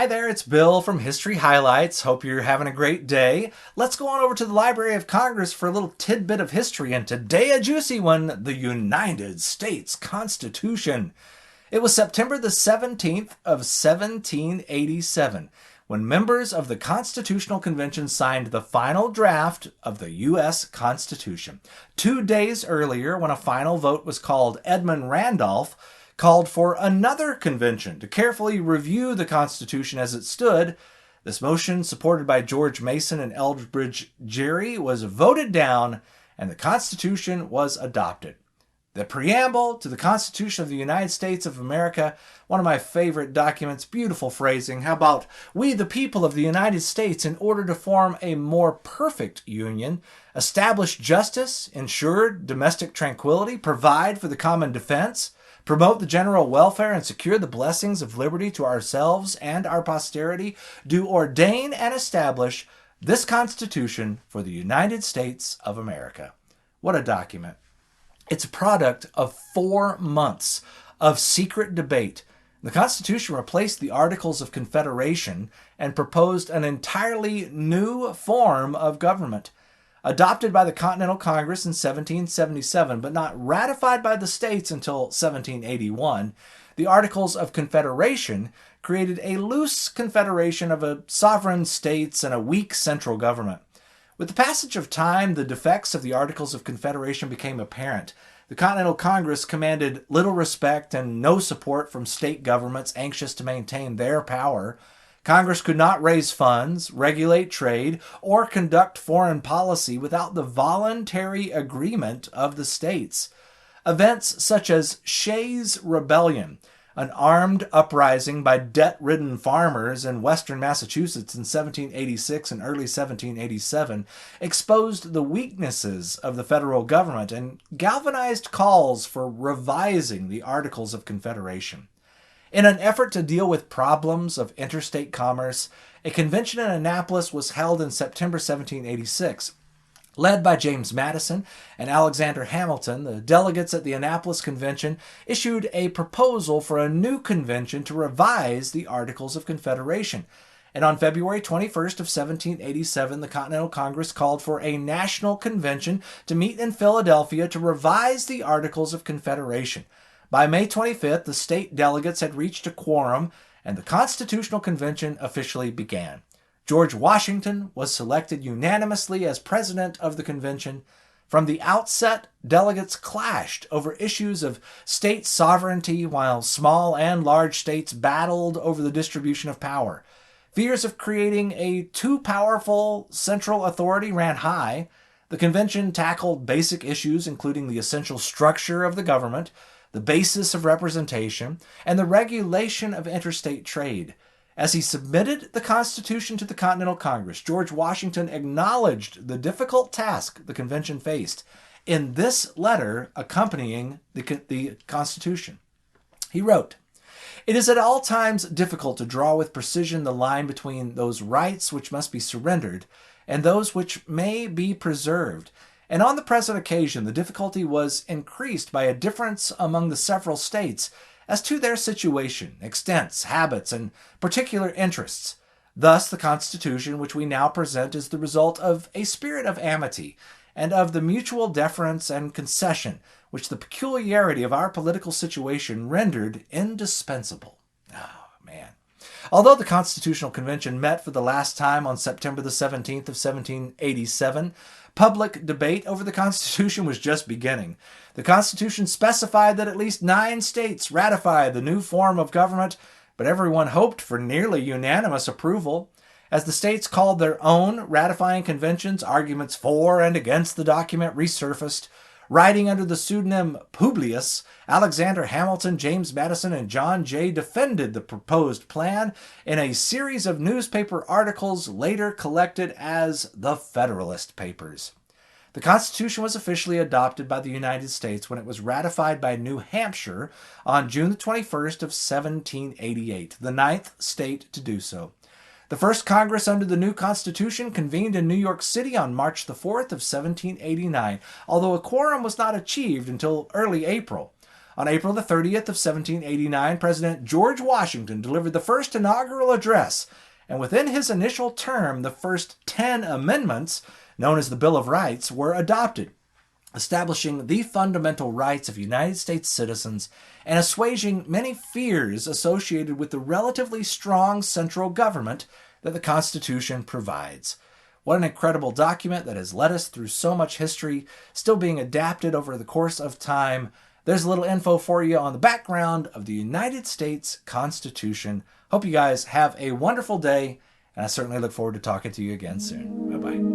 Hi there, it's Bill from History Highlights. Hope you're having a great day. Let's go on over to the Library of Congress for a little tidbit of history, and today a juicy one, the United States Constitution. It was September the 17th of 1787 when members of the Constitutional Convention signed the final draft of the U.S. Constitution. 2 days earlier, when a final vote was called, Edmund Randolph called for another convention to carefully review the Constitution as it stood. This motion, supported by George Mason and Elbridge Gerry, was voted down, and the Constitution was adopted. The Preamble to the Constitution of the United States of America, one of my favorite documents, beautiful phrasing. How about, we the people of the United States, in order to form a more perfect union, establish justice, ensure domestic tranquility, provide for the common defense, promote the general welfare, and secure the blessings of liberty to ourselves and our posterity, do ordain and establish this Constitution for the United States of America. What a document. It's a product of 4 months of secret debate. The Constitution replaced the Articles of Confederation and proposed an entirely new form of government. Adopted by the Continental Congress in 1777, but not ratified by the states until 1781, the Articles of Confederation created a loose confederation of sovereign states and a weak central government. With the passage of time, the defects of the Articles of Confederation became apparent. The Continental Congress commanded little respect and no support from state governments anxious to maintain their power. Congress could not raise funds, regulate trade, or conduct foreign policy without the voluntary agreement of the states. Events such as Shay's Rebellion, an armed uprising by debt-ridden farmers in western Massachusetts in 1786 and early 1787, exposed the weaknesses of the federal government and galvanized calls for revising the Articles of Confederation. In an effort to deal with problems of interstate commerce, a convention in Annapolis was held in September 1786. Led by James Madison and Alexander Hamilton, the delegates at the Annapolis Convention issued a proposal for a new convention to revise the Articles of Confederation. And on February 21st of 1787, the Continental Congress called for a national convention to meet in Philadelphia to revise the Articles of Confederation. By May 25th, the state delegates had reached a quorum, and the Constitutional Convention officially began. George Washington was selected unanimously as president of the convention. From the outset, delegates clashed over issues of state sovereignty, while small and large states battled over the distribution of power. Fears of creating a too powerful central authority ran high. The convention tackled basic issues, including the essential structure of the government, the basis of representation, and the regulation of interstate trade. As he submitted the Constitution to the Continental Congress, George Washington acknowledged the difficult task the convention faced in this letter accompanying the Constitution. He wrote, "It is at all times difficult to draw with precision the line between those rights which must be surrendered and those which may be preserved. And on the present occasion, the difficulty was increased by a difference among the several states as to their situation, extents, habits, and particular interests. Thus, the Constitution which we now present is the result of a spirit of amity and of the mutual deference and concession which the peculiarity of our political situation rendered indispensable." Although the Constitutional Convention met for the last time on September the 17th of 1787, public debate over the Constitution was just beginning. The Constitution specified that at least 9 states ratify the new form of government, but everyone hoped for nearly unanimous approval. As the states called their own ratifying conventions, arguments for and against the document resurfaced. Writing under the pseudonym Publius, Alexander Hamilton, James Madison, and John Jay defended the proposed plan in a series of newspaper articles later collected as the Federalist Papers. The Constitution was officially adopted by the United States when it was ratified by New Hampshire on June 21st of 1788, the 9th state to do so. The first Congress under the new Constitution convened in New York City on March the 4th of 1789, although a quorum was not achieved until early April. On April the 30th of 1789, President George Washington delivered the first inaugural address, and within his initial term, the first 10 amendments, known as the Bill of Rights, were adopted, establishing the fundamental rights of United States citizens and assuaging many fears associated with the relatively strong central government that the Constitution provides. What an incredible document that has led us through so much history, still being adapted over the course of time. There's a little info for you on the background of the United States Constitution. Hope you guys have a wonderful day, and I certainly look forward to talking to you again soon. Bye-bye.